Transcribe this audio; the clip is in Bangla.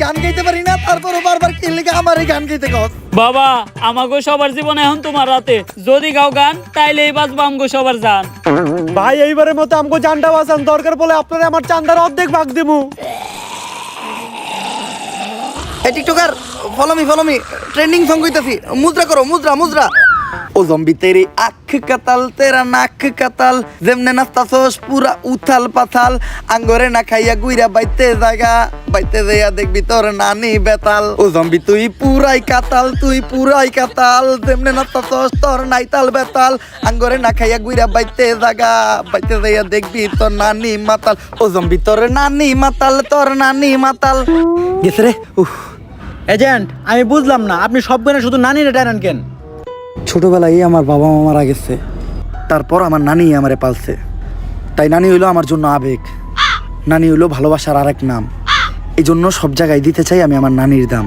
গান গাইতে পারি না, তারপরও বারবার কি লেগে আমারই গান গাইতে কস? বাবা আমাগো সবার জীবন এখন তোমার হাতে, যদি গাও গান তাইলে এই বাজবো আমগো সবার জান। ভাই এইবারের মতো আমগো জানটা বাঁচান, দরকার বলে আপনারা আমার চান্দার অর্ধেক ভাগ দিমু। এই TikToker follow me trending song কইতাছি, মুদ্রা করো, মুদ্রা মুদ্রা। ও জম্বি তেরি আখ কাতাল তেরা নাক কাতাল, যেমনে নাস্তাছস পুরা উথাল পাথাল, আঙ্গরে না খাইয়া গুইরা বাইতে জায়গা, বাইতে যাইয়া দেখবি তোর নানি বেতাল। ও জম্বি তুই পুরাই কাতাল, তুই পুরাই কাতাল, যেমনে নাস্তাছস তোর নাইতাল বেতাল, আঙ্গরে না খাইয়া গুইরা বাইতে জায়গা, বাইতে যাইয়া দেখবি তোর নানি মাতাল। ও জম্বি তোর নানি মাতাল, তোর নানি মাতাল। গেছে রে। এজেন্ট আমি বুঝলাম না, আপনি সব গানে শুধু নানিরে টানেন কেন? ছোটবেলায় আমার বাবা মা মারা গেছে, তারপর আমার নানি আমারে পালছে, তাই নানি হইলো আমার জন্য আবেগ, নানি হইলো ভালোবাসার আরেক নাম। এই জন্য সব জায়গায় দিতে চাই আমি আমার নানির দাম।